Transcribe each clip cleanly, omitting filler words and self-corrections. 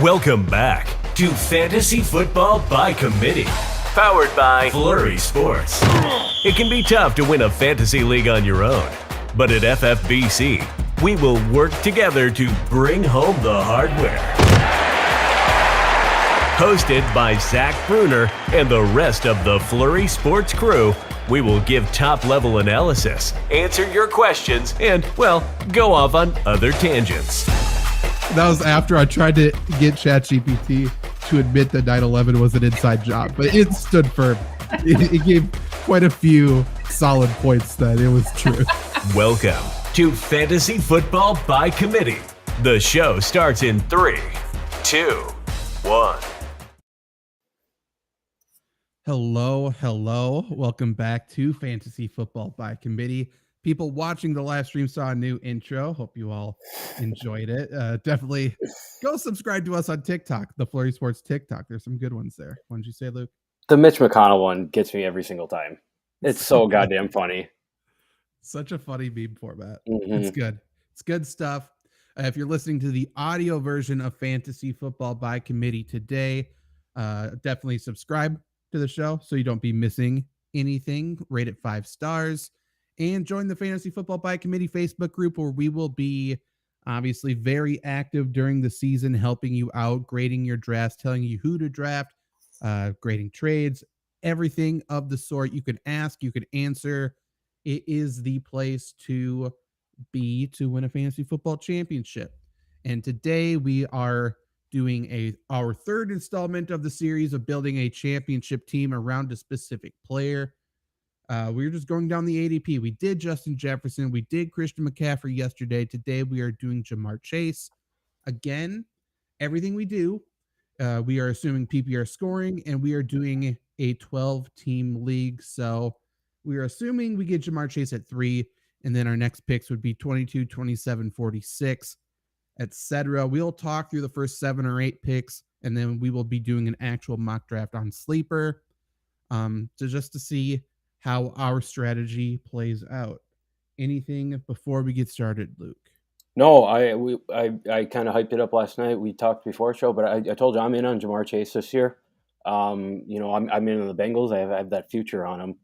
Welcome back to Fantasy Football by Committee, powered by Flurry Sports. It can be tough to win a fantasy league on your own, but at FFBC, we will work together to bring home the hardware. Hosted by Zach Bruner and the rest of the Flurry Sports crew, we will give top-level analysis, answer your questions, and, well, go off on other tangents. That was after I tried to get ChatGPT to admit that 9/11 was an inside job, but it stood firm. It gave quite a few solid points that it was true. Welcome to Fantasy Football by Committee. The show starts in 3, 2, 1. Hello. Welcome back to Fantasy Football by Committee. People watching the live stream saw a new intro. Hope you all enjoyed it. Definitely go subscribe to us on TikTok, the Flurry Sports TikTok. There's some good ones there. What did you say, Luke? The Mitch McConnell one gets me every single time. It's so goddamn funny. Such a funny meme format. Mm-hmm. It's good. It's good stuff. If you're listening to the audio version of Fantasy Football by Committee today, definitely subscribe to the show so you don't be missing anything. Rate it 5 stars. And join the Fantasy Football by Committee Facebook group, where we will be obviously very active during the season, helping you out, grading your drafts, telling you who to draft, grading trades, everything of the sort. You can ask, you can answer. It is the place to be to win a fantasy football championship. And today we are doing our third installment of the series of building a championship team around a specific player. We were just going down the ADP. We did Justin Jefferson. We did Christian McCaffrey yesterday. Today we are doing Jamar Chase. Again, everything we do, we are assuming PPR scoring, and we are doing a 12-team league. So we are assuming we get Jamar Chase at 3, and then our next picks would be 22, 27, 46, etc. We'll talk through the first 7 or 8 picks, and then we will be doing an actual mock draft on Sleeper, just to see how our strategy plays out. Anything before we get started, Luke? No, I kind of hyped it up last night. We talked before the show, but I told you I'm in on Jamar Chase this year. I'm in on the Bengals. I have that future on him.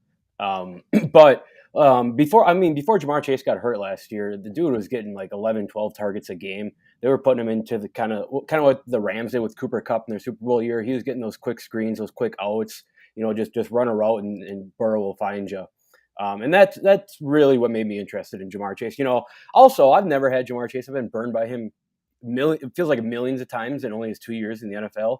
But before Jamar Chase got hurt last year, the dude was getting like 11, 12 targets a game. They were putting him into the kind of what the Rams did with Cooper Kupp in their Super Bowl year. He was getting those quick screens, those quick outs. Just run a route and Burrow will find you. And that's really what made me interested in Jamar Chase. Also, I've never had Jamar Chase. I've been burned by him. It feels like millions of times in only his 2 years in the NFL.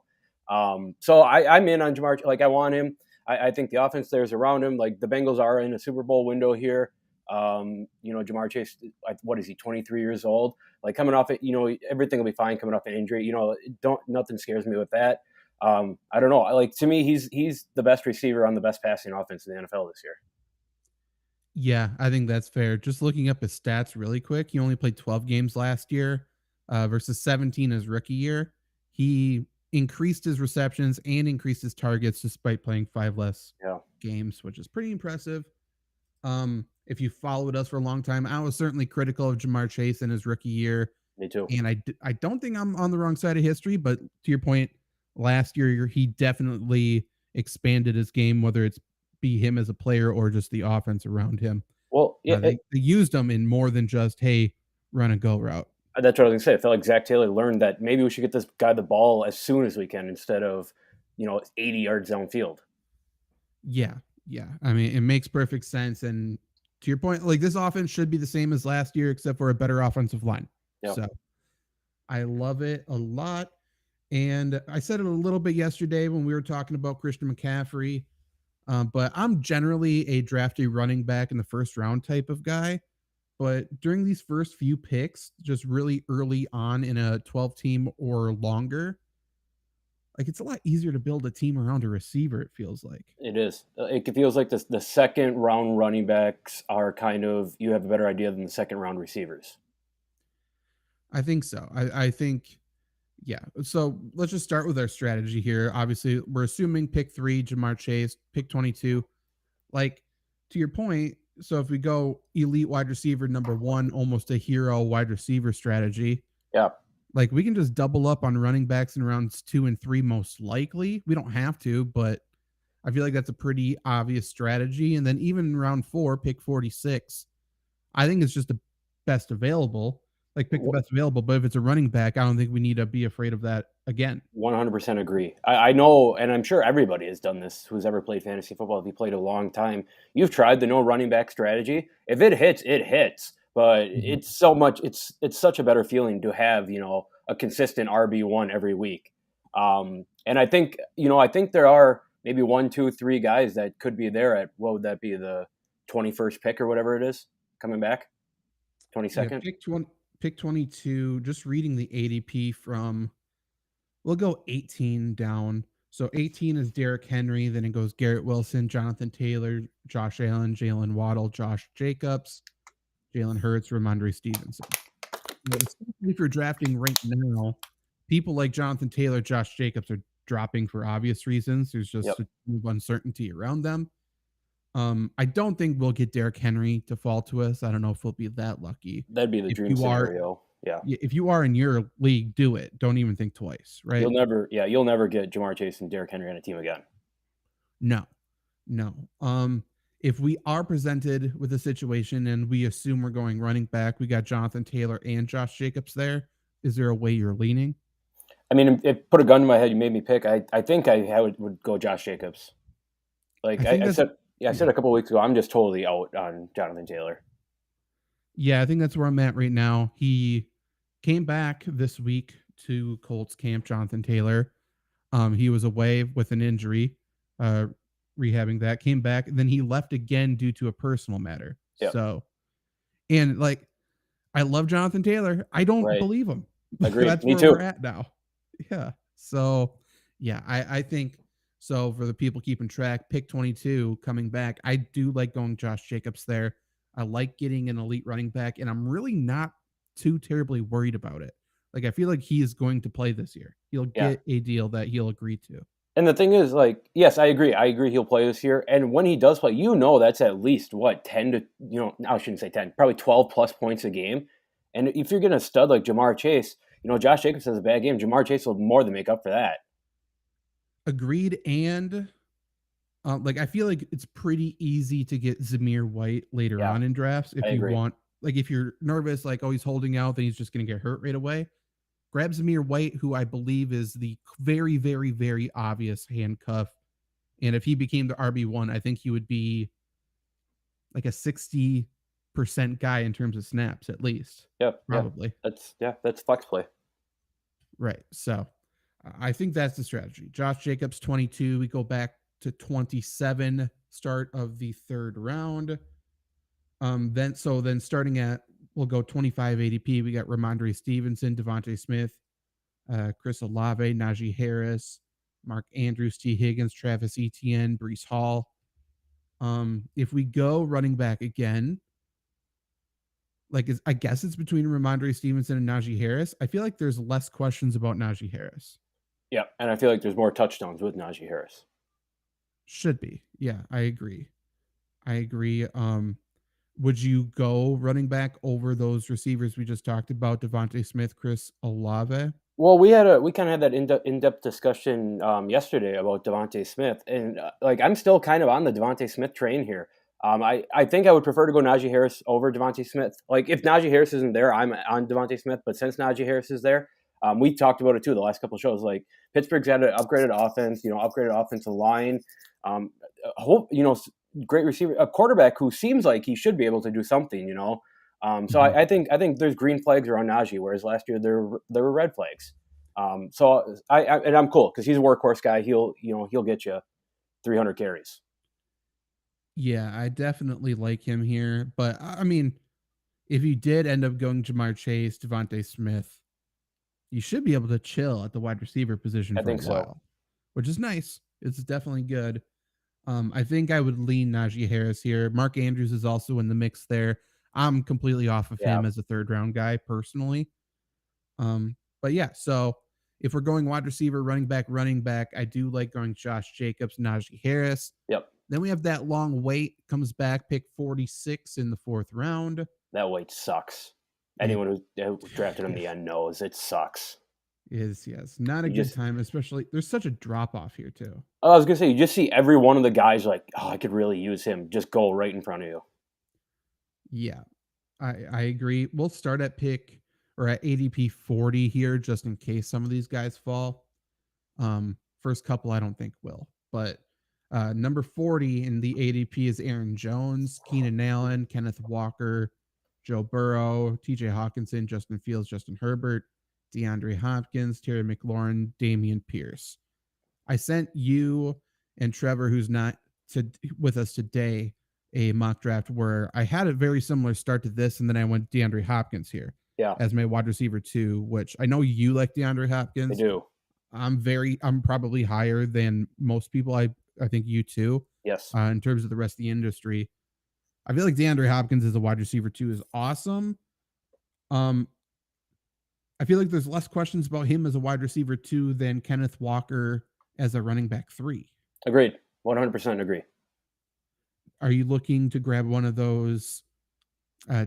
So I'm in on Jamar. Like, I want him. I think the offense there's around him. Like, the Bengals are in a Super Bowl window here. Jamar Chase, what is he, 23 years old? Like, coming off it, everything will be fine coming off an injury. Nothing scares me with that. I don't know. Like, to me, he's the best receiver on the best passing offense in the NFL this year. Yeah, I think that's fair. Just looking up his stats really quick, he only played 12 games last year versus 17 his rookie year. He increased his receptions and increased his targets despite playing 5 less games, which is pretty impressive. If you followed us for a long time, I was certainly critical of Jamar Chase in his rookie year. Me too. And I don't think I'm on the wrong side of history, but to your point, last year, he definitely expanded his game, whether it's be him as a player or just the offense around him. Well, yeah, they used him in more than just, hey, run a go route. That's what I was going to say. I felt like Zach Taylor learned that maybe we should get this guy the ball as soon as we can instead of, 80 yards downfield. Yeah. I mean, it makes perfect sense. And to your point, like, this offense should be the same as last year, except for a better offensive line. Yep. So I love it a lot. And I said it a little bit yesterday when we were talking about Christian McCaffrey, but I'm generally a drafty running back in the first round type of guy. But during these first few picks, just really early on in a 12 team or longer, like, it's a lot easier to build a team around a receiver, it feels like. It is. It feels like the second round running backs are kind of, you have a better idea than the second round receivers. I think so. I think... Yeah, so let's just start with our strategy here. Obviously, we're assuming pick 3, Jamar Chase, pick 22. Like, to your point, so if we go elite wide receiver number 1, almost a hero wide receiver strategy. Yeah. Like we can just double up on running backs in rounds 2 and 3 most likely. We don't have to, but I feel like that's a pretty obvious strategy. And then even in round 4, pick 46, I think it's just the best available. Like pick the best available. But if it's a running back, I don't think we need to be afraid of that again. 100% agree. I know, and I'm sure everybody has done this who's ever played fantasy football. If you played a long time, you've tried the no running back strategy. If it hits, it hits. But Mhm. it's so much. It's such a better feeling to have a consistent RB1 every week. And I think there are maybe 1, 2, 3 guys that could be there at what would that be, the 21st pick or whatever it is coming back, Yeah, 22nd. pick 22, just reading the ADP from we'll go 18 down. So 18 is Derrick Henry, then it goes Garrett Wilson, Jonathan Taylor, Josh Allen, Jalen Waddle, Josh Jacobs, Jalen Hurts, Ramondre Stevenson. Now, especially if you're drafting right now, people like Jonathan Taylor, Josh Jacobs are dropping for obvious reasons. There's just Yep, a ton of uncertainty around them. I don't think we'll get Derrick Henry to fall to us. I don't know if we'll be that lucky. that'd be the If dream you are scenario. Yeah. if you are in your league, do it. Don't even think twice, right? You'll never get Jamar Chase and Derrick Henry on a team again. No. No. If we are presented with a situation and we assume we're going running back, we got Jonathan Taylor and Josh Jacobs there. Is there a way you're leaning? I mean, if put a gun to my head, you made me pick. I think would go Josh Jacobs. Like I think I that's said, yeah, I yeah. said a couple weeks ago, I'm just totally out on Jonathan Taylor. Yeah, I think that's where I'm at right now. He came back this week to Colts camp, Jonathan Taylor. He was away with an injury, uh, rehabbing that, came back, and then he left again due to a personal matter. Yeah, So, and like, I love Jonathan Taylor. I don't right. believe him. Agreed. That's Me where we're too. at now. Yeah. So, yeah, I think so. For the people keeping track, pick 22 coming back. I do like going Josh Jacobs there. I like getting an elite running back, and I'm really not too terribly worried about it. Like, I feel like he is going to play this year. He'll Yeah. get a deal that he'll agree to. And the thing is, like, yes, I agree. I agree he'll play this year. And when he does play, that's at least what, 10 to, I shouldn't say 10, probably 12 plus points a game. And if you're going to stud like Jamar Chase, Josh Jacobs has a bad game. Jamar Chase will more than make up for that. Agreed. And like I feel like it's pretty easy to get Zamir White later Yeah, on in drafts I if you agree. want. Like if you're nervous, like oh he's holding out, then he's just going to get hurt right away. Grab Zamir White, who I believe is the very, very, very obvious handcuff. And if he became the RB1, I think he would be like a 60% guy in terms of snaps, at least. Yeah, yeah. Probably. That's flex play. Right. So I think that's the strategy. Josh Jacobs, 22. We go back to 27, start of the third round. Then starting at we'll go 25 ADP. We got Ramondre Stevenson, Devontae Smith, Chris Olave, Najee Harris, Mark Andrews, T. Higgins, Travis Etienne, Brees Hall. If we go running back again, I guess it's between Ramondre Stevenson and Najee Harris. I feel like there's less questions about Najee Harris. Yeah, and I feel like there's more touchdowns with Najee Harris. Should be. Yeah, I agree. Would you go running back over those receivers we just talked about, Devontae Smith, Chris Olave? Well, we kind of had that in-depth discussion yesterday about Devontae Smith, and I'm still kind of on the Devontae Smith train here. I think I would prefer to go Najee Harris over Devontae Smith. Like if Najee Harris isn't there, I'm on Devontae Smith. But since Najee Harris is there, we talked about it too the last couple of shows. Like Pittsburgh's had an upgraded offense, upgraded offensive line. Great receiver, a quarterback who seems like he should be able to do something. So I think there's green flags around Najee, whereas last year there were red flags. So I'm cool because he's a workhorse guy. He'll get you 300 carries. Yeah, I definitely like him here. But I mean, if you did end up going Jamar Chase, Devontae Smith, you should be able to chill at the wide receiver position I for a think so. while, which is nice. It's definitely good. I think I would lean Najee Harris here. Mark Andrews is also in the mix there. I'm completely off of him as a third round guy personally. But yeah, so if we're going wide receiver, running back, I do like going Josh Jacobs, Najee Harris. Yep. Then we have that long wait, comes back, pick 46 in the fourth round. That wait sucks. Anyone who drafted him in the end knows it sucks. Yes. Not a good time, especially there's such a drop off here too. I was gonna say, you just see every one of the guys like, oh, I could really use him. Just go right in front of you. Yeah, I agree. We'll start at pick or at ADP 40 here, just in case some of these guys fall. First couple, I don't think will, but number 40 in the ADP is Aaron Jones, Keenan Allen, Kenneth Walker, Joe Burrow, TJ Hawkinson, Justin Fields, Justin Herbert, DeAndre Hopkins, Terry McLaurin, Damian Pierce. I sent you and Trevor, who's not with us today, a mock draft where I had a very similar start to this, and then I went DeAndre Hopkins here as my wide receiver 2, which I know you like DeAndre Hopkins. I do. I'm probably higher than most people. I think you too. Yes. In terms of the rest of the industry, I feel like DeAndre Hopkins as a wide receiver 2 is awesome. I feel like there's less questions about him as a wide receiver 2 than Kenneth Walker as a running back 3. Agreed. 100% agree. Are you looking to grab one of those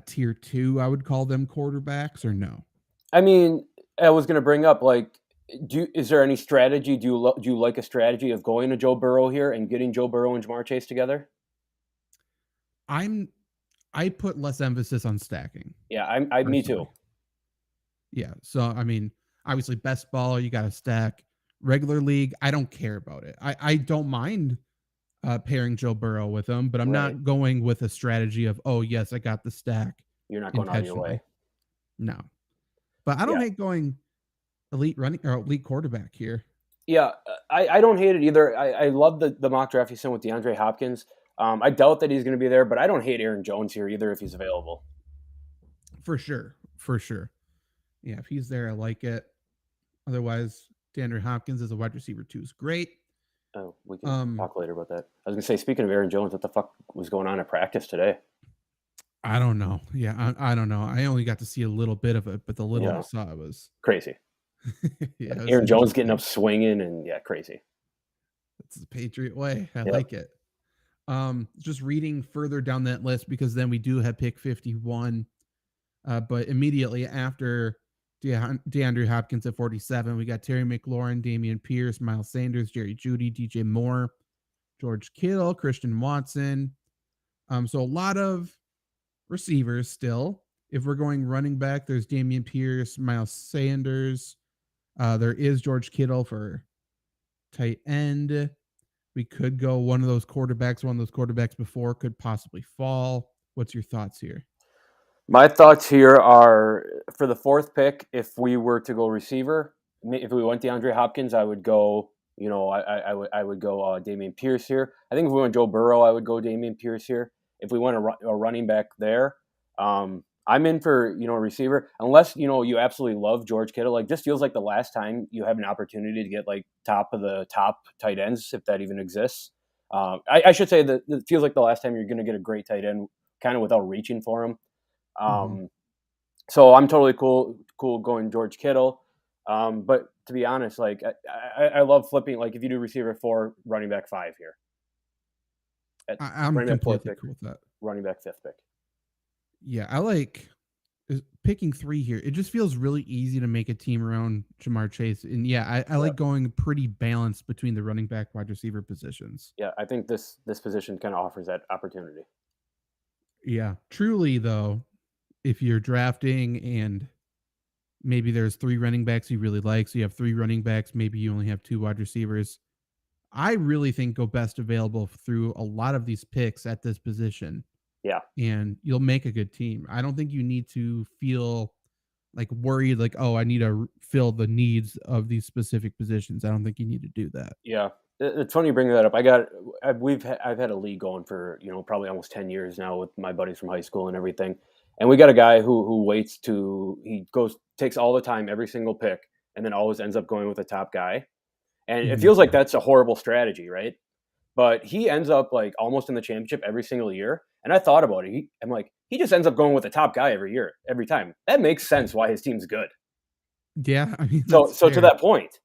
tier 2, I would call them, quarterbacks, or no? I mean, I was going to bring up, like, is there any strategy? Do you like a strategy of going to Joe Burrow here and getting Joe Burrow and Jamar Chase together? I put less emphasis on stacking. Yeah, me too. Yeah, so I mean, obviously best ball, you got to stack. Regular league, I don't care about it. I don't mind pairing Joe Burrow with him, but I'm not going with a strategy of, oh yes, I got the stack. You're not going out of your way. No, but I don't hate going elite running or elite quarterback here. Yeah, I don't hate it either. I love the mock draft you sent with DeAndre Hopkins. I doubt that he's going to be there, but I don't hate Aaron Jones here either if he's available. For sure. Yeah, if he's there, I like it. Otherwise, DeAndre Hopkins as a wide receiver 2 is great. Oh, we can talk later about that. I was going to say, speaking of Aaron Jones, what the fuck was going on at practice today? I don't know. Yeah, I don't know. I only got to see a little bit of it, but the little I saw was crazy. Yeah, Aaron Jones getting up swinging and crazy. That's the Patriot way. I like it. Just reading further down that list, because then we do have pick 51. But immediately after DeAndre Hopkins at 47, we got Terry McLaurin, Damian Pierce, Miles Sanders, Jerry Jeudy, DJ Moore, George Kittle, Christian Watson. So a lot of receivers still. If we're going running back, there's Damian Pierce, Miles Sanders. There is George Kittle for tight end. We could go one of those quarterbacks before could possibly fall. What's your thoughts here? My thoughts here are, for the 4th pick, if we were to go receiver, if we went DeAndre Hopkins, I would go, I would go Damian Pierce here. I think if we went Joe Burrow, I would go Damian Pierce here. If we went a running back there, I'm in for, a receiver, unless, you absolutely love George Kittle. Like, this feels like the last time you have an opportunity to get, like, top of the top tight ends, if that even exists. I should say that it feels like the last time you're going to get a great tight end kind of without reaching for him. So I'm totally cool going George Kittle. But to be honest, like, I love flipping, like, if you do receiver 4, running back 5 here. I'm completely cool with that. Running back 5th pick. Yeah, I like picking 3 here. It just feels really easy to make a team around Jamar Chase. And yeah, I like going pretty balanced between the running back, wide receiver positions. Yeah, I think this position kind of offers that opportunity. Yeah, truly though, if you're drafting and maybe there's 3 running backs you really like, so you have 3 running backs, maybe you only have 2 wide receivers, I really think go best available through a lot of these picks at this position. Yeah. And you'll make a good team. I don't think you need to feel like worried, like, oh, I need to fill the needs of these specific positions. I don't think you need to do that. Yeah. It's funny you bring that up. I've had a league going for, probably almost 10 years now with my buddies from high school and everything. And we got a guy who takes all the time, every single pick, and then always ends up going with the top guy. And it feels like that's a horrible strategy, right? But he ends up like almost in the championship every single year. And I thought about it. I'm like, he just ends up going with the top guy every year, every time. That makes sense why his team's good. Yeah, I mean, so to that point.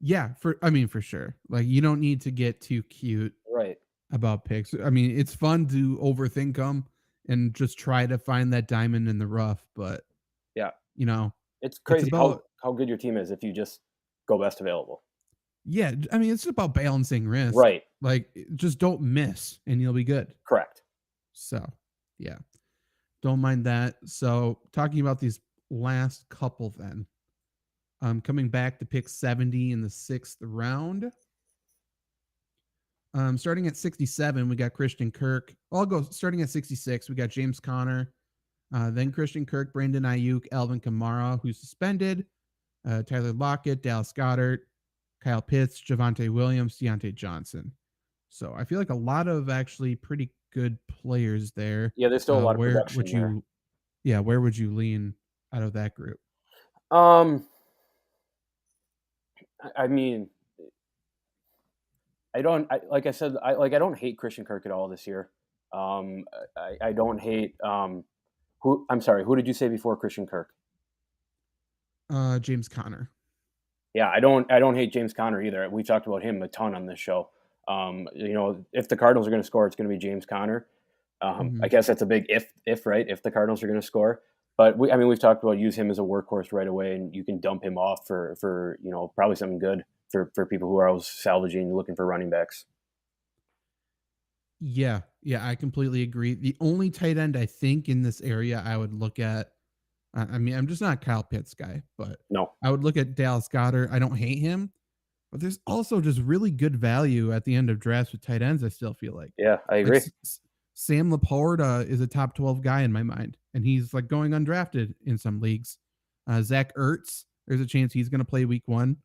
Yeah, for sure. Like, you don't need to get too cute right about picks. I mean, it's fun to overthink them and just try to find that diamond in the rough. But, Yeah. you know, It's it's crazy about, how good your team is if you just go best available. yeah, I mean, it's about balancing risk. Right. Like, just don't miss and you'll be good. Correct. So, yeah, don't mind that. So, talking about these last couple then, coming back to pick 70 in the 6th round. Starting at 67, we got Christian Kirk. I'll go starting at 66. We got James Conner, then Christian Kirk, Brandon Ayuk, Alvin Kamara, who's suspended, Tyler Lockett, Dallas Goedert, Kyle Pitts, Javonte Williams, Deontay Johnson. So I feel like a lot of actually pretty good players there. Yeah, there's still a lot of Where production would there. you, yeah, where would you lean out of that group? I mean, like I said, I don't hate Christian Kirk at all this year. I don't hate I'm sorry, who did you say before Christian Kirk? James Conner. Yeah, I don't hate James Conner either. We've talked about him a ton on this show. If the Cardinals are going to score, it's going to be James Conner. I guess that's a big if right? If the Cardinals are going to score, but we've talked about use him as a workhorse right away, and you can dump him off for probably something good for people who are always salvaging, looking for running backs. Yeah, I completely agree. The only tight end I think in this area I would look at, I mean, I'm just not a Kyle Pitts guy, but No, I would look at Dallas Goedert. I don't hate him, but there's also just really good value at the end of drafts with tight ends. I still feel like, yeah, I agree. Sam Laporta is a top 12 guy in my mind, and he's like going undrafted in some leagues. Zach Ertz, there's a chance he's going to play week 1.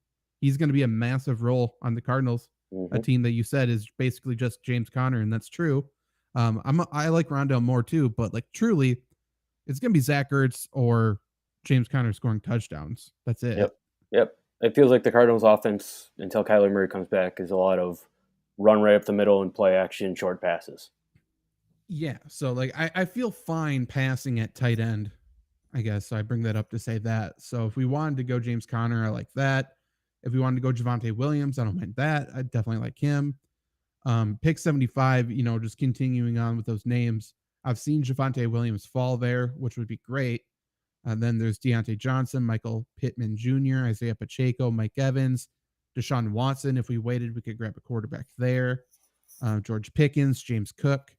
He's going to be a massive role on the Cardinals, a team that you said is basically just James Conner, and that's true. I like Rondale Moore too, but like truly, it's going to be Zach Ertz or James Conner scoring touchdowns. That's it. Yep. It feels like the Cardinals' offense until Kyler Murray comes back is a lot of run right up the middle and play action, short passes. Yeah. So like I feel fine passing at tight end, I guess. So I bring that up to say that. So if we wanted to go James Conner, I like that. If we wanted to go Javonte Williams, I don't mind that. I definitely like him. Pick 75, just continuing on with those names. I've seen Javonte Williams fall there, which would be great. And then there's Deontay Johnson, Michael Pittman Jr., Isaiah Pacheco, Mike Evans, Deshaun Watson. If we waited, we could grab a quarterback there. George Pickens, James Cook.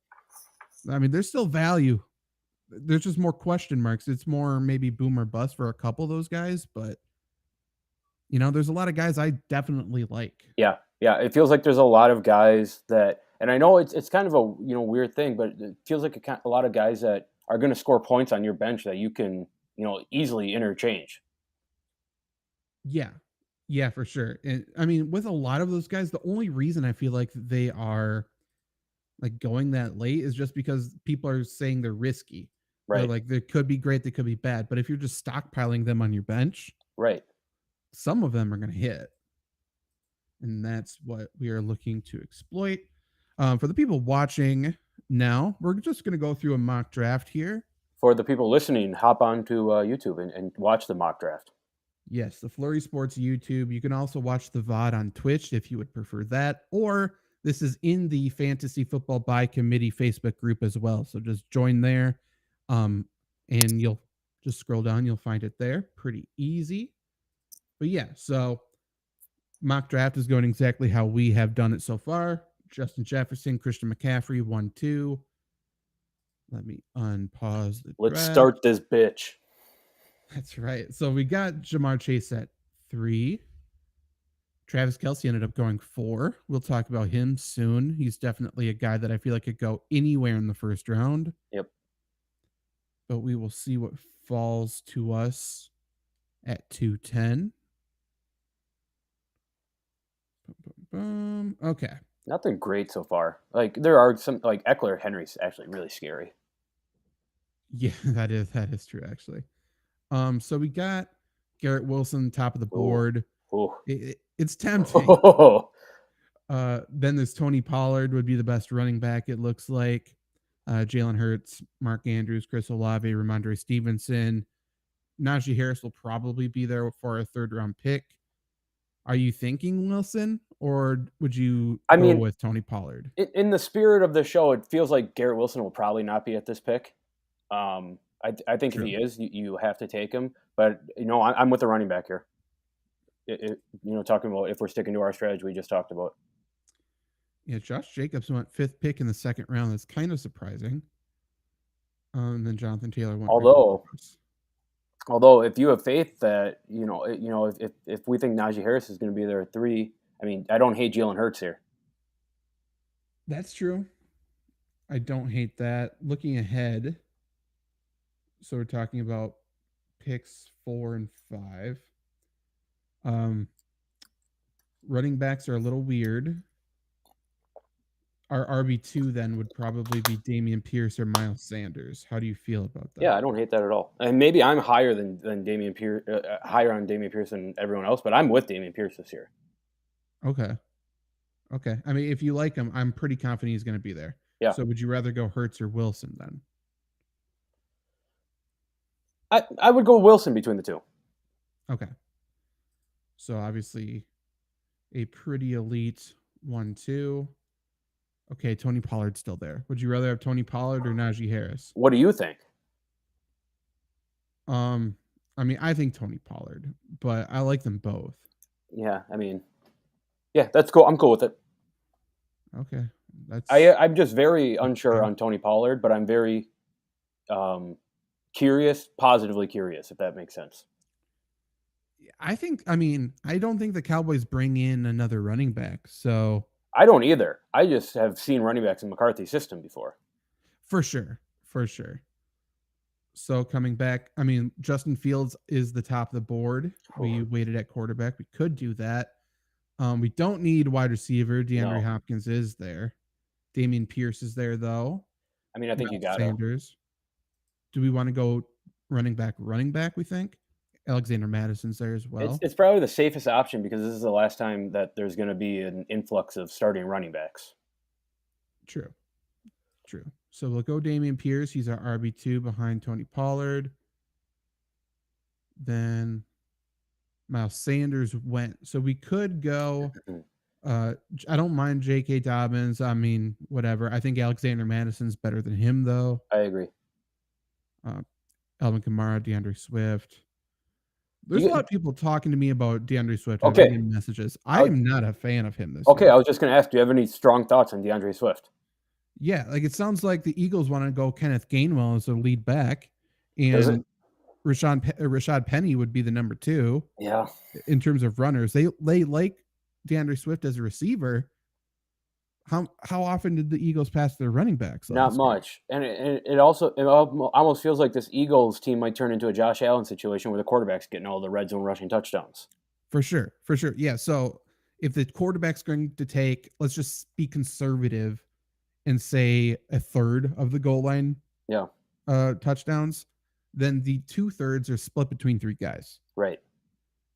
I mean, there's still value. There's just more question marks. It's more maybe boom or bust for a couple of those guys, but there's a lot of guys I definitely like. Yeah. It feels like there's a lot of guys that, and I know it's kind of a weird thing, but it feels like a lot of guys that are going to score points on your bench that you can easily interchange. Yeah, for sure. And I mean, with a lot of those guys, the only reason I feel like they are like going that late is just because people are saying they're risky. They're Right. like, they could be great, they could be bad. But if you're just stockpiling them on your bench, right, some of them are going to hit. And that's what we are looking to exploit. For the people watching now, we're just going to go through a mock draft here. For the people listening, hop on to YouTube and watch the mock draft. Yes, the Flurry Sports YouTube. You can also watch the VOD on Twitch if you would prefer that. Or this is in the Fantasy Football by Committee Facebook group as well. So just join there. And you'll just scroll down. You'll find it there. Pretty easy. But yeah, so mock draft is going exactly how we have done it so far. Justin Jefferson, Christian McCaffrey, 1-2. Let me unpause the Let's draft. start this bitch. That's right. So we got Jamar Chase at 3. Travis Kelce ended up going 4. We'll talk about him soon. He's definitely a guy that I feel like could go anywhere in the first round. Yep. But we will see what falls to us at 210. Okay. Nothing great so far. Like there are some, like Eckler Henry's actually really scary. Yeah, that is true actually. So we got Garrett Wilson top of the board. Ooh. It's tempting. Then there's Tony Pollard would be the best running back, it looks like. Jalen Hurts, Mark Andrews, Chris Olave, Ramondre Stevenson. Najee Harris will probably be there for a 3rd round pick. Are you thinking Wilson, or would you I go mean, with Tony Pollard? in the spirit of the show, it feels like Garrett Wilson will probably not be at this pick. I think if True. he is, you have to take him. But I'm with the running back here. Talking about if we're sticking to our strategy we just talked about. Yeah, Josh Jacobs went 5th pick in the 2nd round. That's kind of surprising. And then Jonathan Taylor went. Although, if you have faith that if we think Najee Harris is going to be there at 3, I mean, I don't hate Jalen Hurts here. That's true. I don't hate that. Looking ahead, so we're talking about picks 4 and 5. Running backs are a little weird. Our RB2 then would probably be Dameon Pierce or Miles Sanders. How do you feel about that? Yeah, I don't hate that at all. And maybe I'm higher than Dameon Pierce, higher on Dameon Pierce than everyone else, but I'm with Dameon Pierce this year. Okay. I mean, if you like him, I'm pretty confident he's going to be there. Yeah. So would you rather go Hurts or Wilson then? I would go Wilson between the two. Okay. So obviously a pretty elite 1-2. Okay, Tony Pollard's still there. Would you rather have Tony Pollard or Najee Harris? What do you think? I mean, I think Tony Pollard, but I like them both. Yeah, I mean, yeah, that's cool. I'm cool with it. Okay, I'm just very unsure on Tony Pollard, but I'm very positively curious, if that makes sense. I don't think the Cowboys bring in another running back, so I don't either. I just have seen running backs in McCarthy's system before. For sure. So coming back, I mean, Justin Fields is the top of the board. We waited at quarterback. We could do that. We don't need wide receiver. DeAndre Hopkins is there. Dameon Pierce is there, though. I mean, I think you got Sanders. Do we want to go running back, we think? Alexander Madison's there as well. It's probably the safest option because this is the last time that there's going to be an influx of starting running backs. True. So we'll go Dameon Pierce. He's our RB2 behind Tony Pollard. Then Miles Sanders went. So we could go. I don't mind J.K. Dobbins. I mean, whatever. I think Alexander Madison's better than him, though. I agree. Alvin Kamara, DeAndre Swift. There's a lot of people talking to me about DeAndre Swift. Okay. I'm getting messages. I am not a fan of him this year. year. I was just going to ask, do you have any strong thoughts on DeAndre Swift? Yeah, like it sounds like the Eagles want to go Kenneth Gainwell as their lead back, and Rashad Penny would be the number 2. Yeah. In terms of runners, they like DeAndre Swift as a receiver. How often did the Eagles pass their running backs? Not much, and it almost feels like this Eagles team might turn into a Josh Allen situation where the quarterback's getting all the red zone rushing touchdowns. For sure. Yeah. So if the quarterback's going to take, let's just be conservative and say a third of the goal line touchdowns, then the 2/3 are split between 3 guys. Right.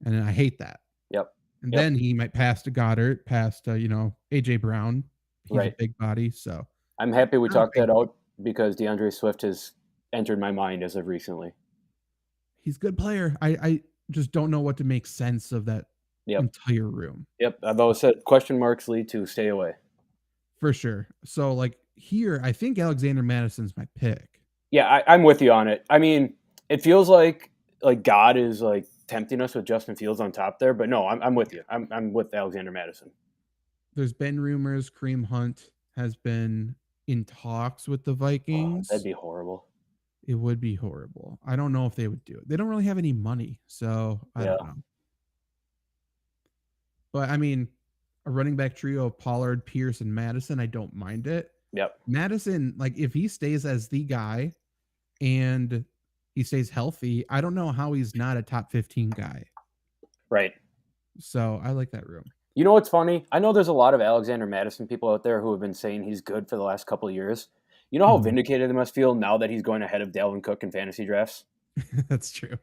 And I hate that. Yep. And then he might pass to Goddard, pass to, A.J. Brown. He's a big body, so. I'm happy we talked that out because DeAndre Swift has entered my mind as of recently. He's a good player. I just don't know what to make sense of that entire room. Yep. I've always said question marks lead to stay away. For sure. So, like, here, I think Alexander Madison's my pick. Yeah, I'm with you on it. I mean, it feels like God is, like, tempting us with Justin Fields on top there, but no, I'm with you. I'm with Alexander Madison. There's been rumors Kareem Hunt has been in talks with the Vikings. That'd be horrible. It would be horrible. I don't know if they would do it. They don't really have any money, so I don't know. But, I mean, a running back trio of Pollard, Pierce, and Madison, I don't mind it. Yep. Madison, like, if he stays as the guy and he stays healthy, I don't know how he's not a top 15 guy. Right. So I like that room. You know what's funny? I know there's a lot of Alexander Madison people out there who have been saying he's good for the last couple of years. You know how vindicated they must feel now that he's going ahead of Dalvin Cook in fantasy drafts? That's true.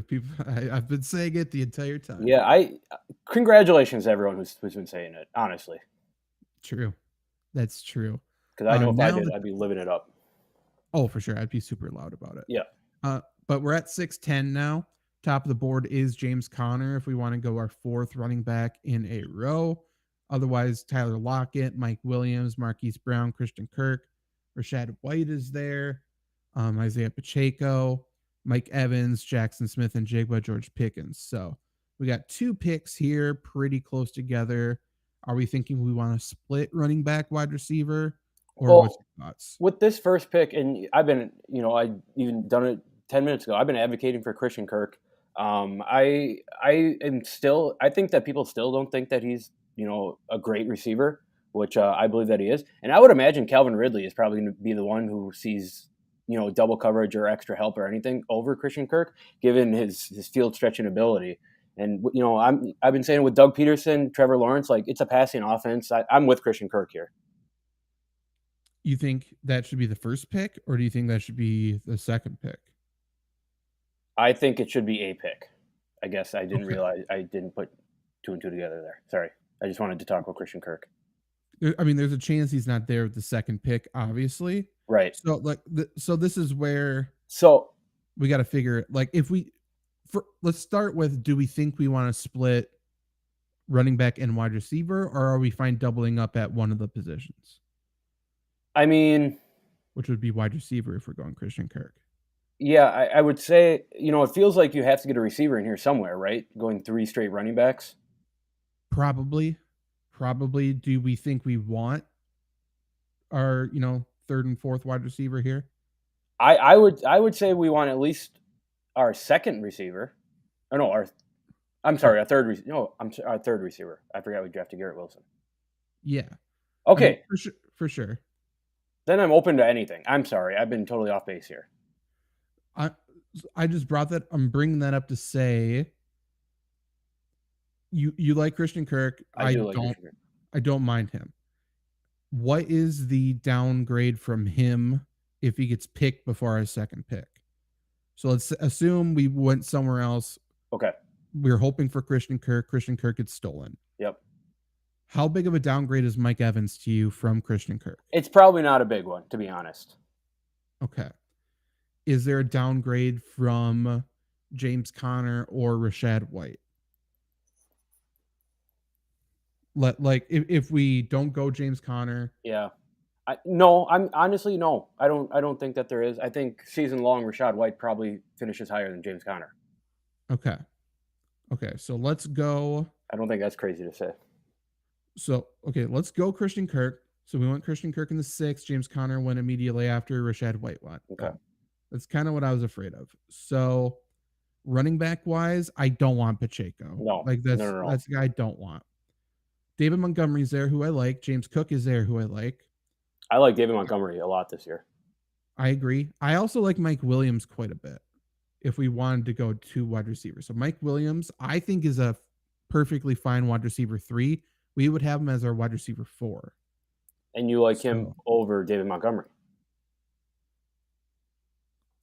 People, I've been saying it the entire time. Yeah, congratulations to everyone who's been saying it, honestly. True. That's true. Because I know if I did, I'd be living it up. Oh, for sure. I'd be super loud about it. Yeah. But we're at 6:10 now. Top of the board is James Conner if we want to go our fourth running back in a row. Otherwise, Tyler Lockett, Mike Williams, Marquise Brown, Christian Kirk, Rashad White is there, Isaiah Pacheco, Mike Evans, Jackson Smith, and Jigba George Pickens. So we got 2 picks here pretty close together. Are we thinking we want to split running back, wide receiver, or what's your thoughts? With this first pick, and I've been, I even done it 10 minutes ago, I've been advocating for Christian Kirk. I think that people still don't think that he's, a great receiver, which I believe that he is. And I would imagine Calvin Ridley is probably going to be the one who sees, double coverage or extra help or anything over Christian Kirk, given his field stretching ability. And, I've been saying with Doug Peterson, Trevor Lawrence, like it's a passing offense. I'm with Christian Kirk here. You think that should be the first pick, or do you think that should be the second pick? I think it should be a pick. I guess I didn't realize I didn't put 2 and 2 together there. Sorry. I just wanted to talk about Christian Kirk. I mean, there's a chance he's not there with the second pick, obviously. Right. So so this is where we got to figure like let's start with, do we think we want to split running back and wide receiver, or are we fine doubling up at one of the positions? I mean, which would be wide receiver if we're going Christian Kirk. Yeah, I would say, it feels like you have to get a receiver in here somewhere, right? Going 3 straight running backs. Probably. Do we think we want our, third and fourth wide receiver here? I would say we want at least our second receiver. Or no, our third receiver. I forgot we drafted Garrett Wilson. Yeah. Okay. I mean, for sure. Then I'm open to anything. I'm sorry. I've been totally off base here. I just brought that. I'm bringing that up to say you like Christian Kirk. I don't mind him. What is the downgrade from him if he gets picked before our second pick? So let's assume we went somewhere else. Okay. We're hoping for Christian Kirk. Christian Kirk gets stolen. Yep. How big of a downgrade is Mike Evans to you from Christian Kirk? It's probably not a big one, to be honest. Okay. Is there a downgrade from James Conner or Rashad White? If we don't go James Conner. Yeah. I'm honestly, no. I don't think that there is. I think season long Rashad White probably finishes higher than James Conner. Okay. So let's go. I don't think that's crazy to say. So, okay, let's go Christian Kirk. So we went Christian Kirk in the 6th. James Conner went immediately after Rashad White went. Okay. That's kind of what I was afraid of. So running back wise, I don't want Pacheco. No. That's the guy I don't want. David Montgomery's there, who I like. James Cook is there, who I like. I like David Montgomery a lot this year. I agree. I also like Mike Williams quite a bit if we wanted to go 2 wide receivers. So Mike Williams, I think, is a perfectly fine wide receiver 3. We would have him as our wide receiver 4. And you like him over David Montgomery?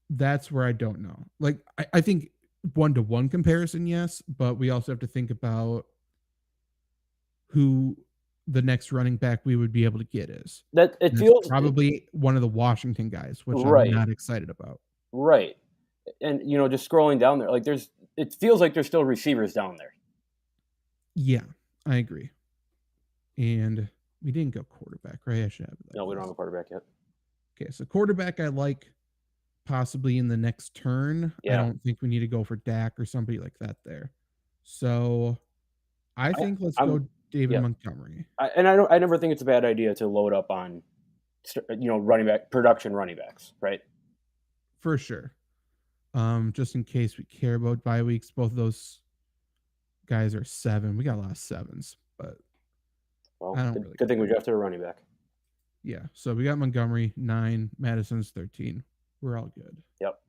That's where I don't know. Like, I think 1-to-1 comparison, yes, but we also have to think about who the next running back we would be able to get is. It feels probably one of the Washington guys, which right. I'm not excited about. Right. And, just scrolling down there, like it feels like there's still receivers down there. Yeah, I agree. And we didn't go quarterback, right? I should have that. No, we don't have a quarterback yet. Okay, so quarterback I like possibly in the next turn. Yeah. I don't think we need to go for Dak or somebody like that there. So I think let's go David Montgomery. I never think it's a bad idea to load up on, running backs, right? For sure. Just in case we care about bye weeks, both of those guys are 7. We got a lot of 7s, but good thing we drafted a running back. Yeah, so we got Montgomery 9, Madison's 13. We're all good. Yep.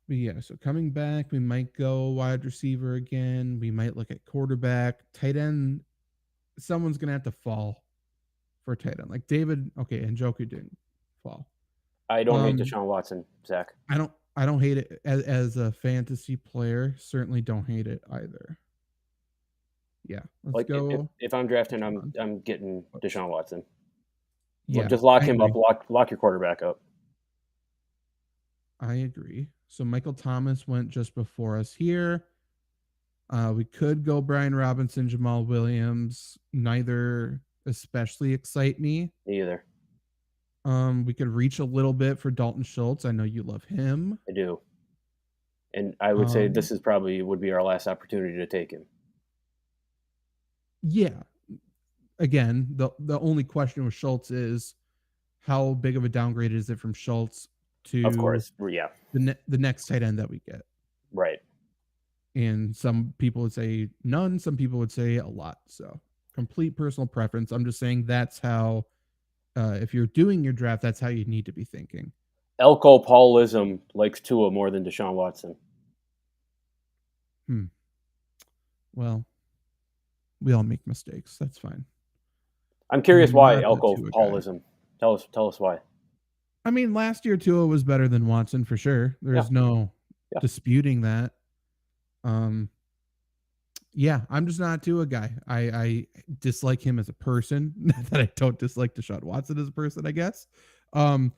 But yeah, so coming back, we might go wide receiver again. We might look at quarterback, tight end. Someone's gonna have to fall for tight end. Like David, okay, and Njoku didn't fall. I don't hate Deshaun Watson, Zach. I don't hate it as a fantasy player. Certainly don't hate it either. Yeah, let's go. If I'm drafting, I'm getting Deshaun Watson. Yeah, just lock him up. Lock your quarterback up. I agree. So Michael Thomas went just before us here. We could go Brian Robinson, Jamal Williams. Neither especially excite me. Me either. We could reach a little bit for Dalton Schultz. I know you love him. I do. And I would say this is probably would be our last opportunity to take him. Yeah. Again, the only question with Schultz is how big of a downgrade is it from Schultz to Of course. Yeah. the next tight end that we get? Right. And some people would say none, some people would say a lot. So complete personal preference. I'm just saying that's how, if you're doing your draft, that's how you need to be thinking. Elko Paulism likes Tua more than Deshaun Watson. Well, we all make mistakes. That's fine. I'm curious why Not a Elko Tua guy. Paulism. Tell us why. I mean, last year Tua was better than Watson for sure. There's no disputing that. Yeah, I'm just not a Tua guy. I dislike him as a person. Not that I don't dislike Deshaun Watson as a person, I guess. And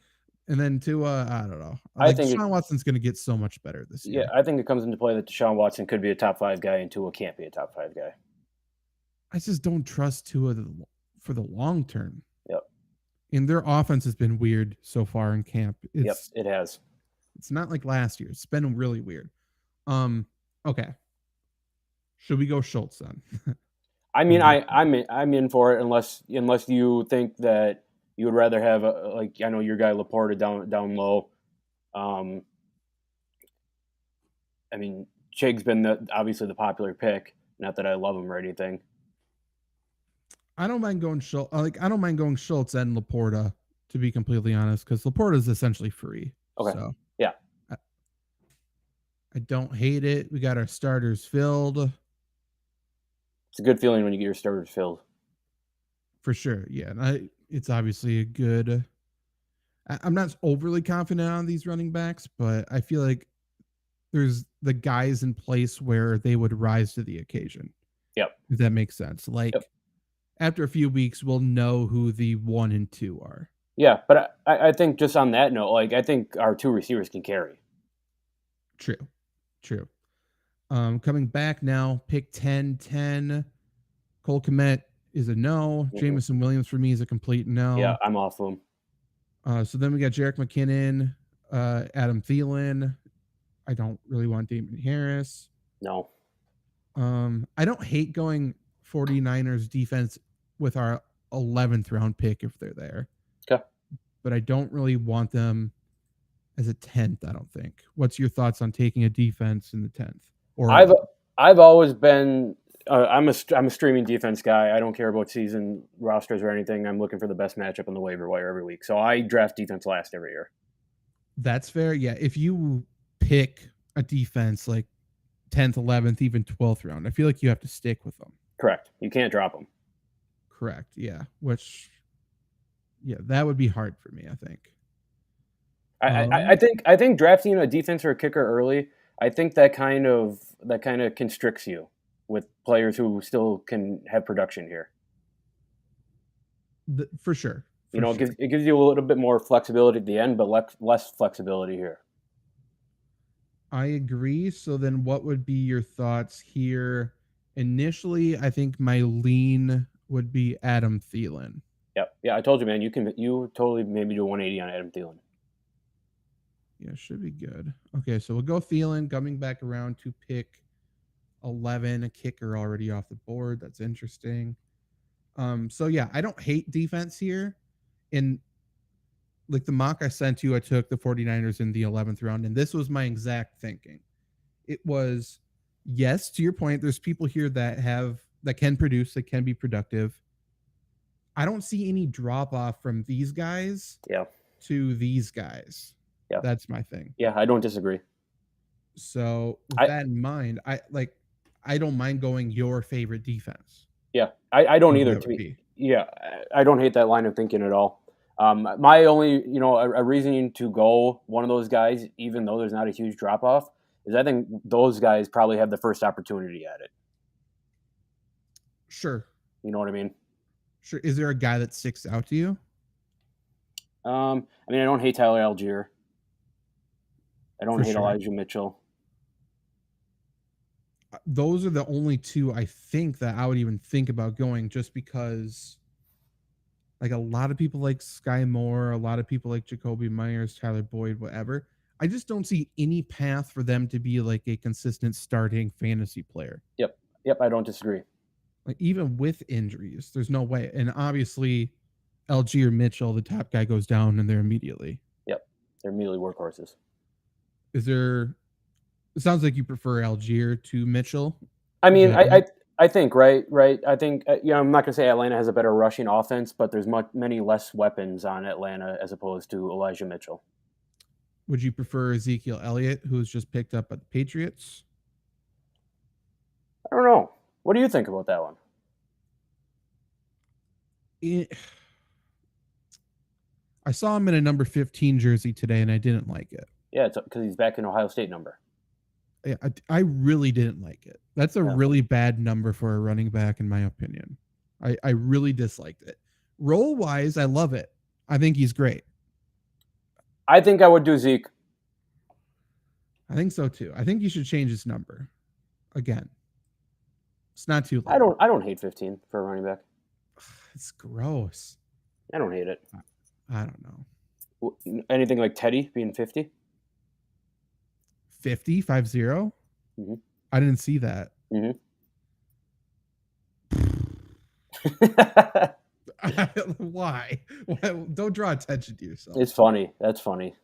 then Tua, I don't know. I think Deshaun Watson's going to get so much better this year. Yeah, I think it comes into play that Deshaun Watson could be a top 5 guy and Tua can't be a top 5 guy. I just don't trust Tua for the long term. Yep. And their offense has been weird so far in camp. Yep, it has. It's not like last year. It's been really weird. Okay. Should we go Schultz then? I mean, I'm in for it unless you think that you would rather have I know your guy Laporta down low. I mean, Chig's been obviously the popular pick. Not that I love him or anything. I don't mind going Schultz. I don't mind going Schultz and Laporta, to be completely honest, because Laporta is essentially free. Okay. So yeah, I don't hate it. We got our starters filled. It's a good feeling when you get your starters filled. For sure, yeah. And it's obviously a good. I'm not overly confident on these running backs, but I feel like there's the guys in place where they would rise to the occasion. Yep. If that makes sense. Like after a few weeks, we'll know who the 1 and 2 are. Yeah, but I think just on that note, I think our 2 receivers can carry. True. Coming back now, pick 10. Cole Kmet is a no. Mm-hmm. Jameson Williams for me is a complete no. Yeah, I'm off him. So then we got Jerick McKinnon, Adam Thielen. I don't really want Damon Harris. No. I don't hate going 49ers defense with our 11th round pick if they're there. Okay. But I don't really want them as a 10th, I don't think. What's your thoughts on taking a defense in the 10th? Or I've always been I'm a streaming defense guy. I don't care about season rosters or anything. I'm looking for the best matchup on the waiver wire every week. So I draft defense last every year. That's fair. Yeah, if you pick a defense like 10th, 11th, even 12th round, I feel like you have to stick with them. Correct. You can't drop them. Correct. Yeah. That would be hard for me, I think. I think drafting a defense or a kicker early, I think that kind of constricts you with players who still can have production here. For sure. It gives you a little bit more flexibility at the end, but less flexibility here. I agree. So then what would be your thoughts here? Initially, I think my lean would be Adam Thielen. Yep. Yeah, I told you, man, you totally made me do 180 on Adam Thielen. Yeah, should be good. Okay, so we'll go Thielen, coming back around to pick 11, a kicker already off the board. That's interesting. So yeah, I don't hate defense here. In like the mock I sent you, I took the 49ers in the 11th round, and this was my exact thinking. It was, yes, to your point, there's people here that can produce, that can be productive. I don't see any drop off from these guys to these guys. Yeah. That's my thing. Yeah, I don't disagree. So with that in mind, I don't mind going your favorite defense. Yeah, I don't either. Yeah, I don't hate that line of thinking at all. My only, a reasoning to go one of those guys, even though there's not a huge drop off, is I think those guys probably have the first opportunity at it. Sure. You know what I mean? Sure. Is there a guy that sticks out to you? I don't hate Tyler Algier. I don't For hate sure. Elijah Mitchell. Those are the only two I think that I would even think about going, just because like a lot of people like Sky Moore, a lot of people like Jacoby Myers, Tyler Boyd, whatever. I just don't see any path for them to be like a consistent starting fantasy player. Yep, I don't disagree. Like even with injuries, there's no way. And obviously, LG or Mitchell, the top guy goes down and they're immediately. Yep, they're immediately workhorses. Is there? It sounds like you prefer Algier to Mitchell. I mean, I think right. I think I'm not gonna say Atlanta has a better rushing offense, but there's many less weapons on Atlanta as opposed to Elijah Mitchell. Would you prefer Ezekiel Elliott, who's just picked up by the Patriots? I don't know. What do you think about that one? I saw him in a number 15 jersey today, and I didn't like it. Yeah, it's because he's back in Ohio State number. Yeah, I really didn't like it. That's a really bad number for a running back, in my opinion. I really disliked it. Role wise, I love it. I think he's great. I think I would do Zeke. I think so too. I think you should change his number. Again, it's not too late. I don't hate 15 for a running back. It's gross. I don't hate it. I don't know. Anything like Teddy being 50? 50? 50? Mm-hmm. I didn't see that. Mm-hmm. Why? Don't draw attention to yourself. It's funny. That's funny.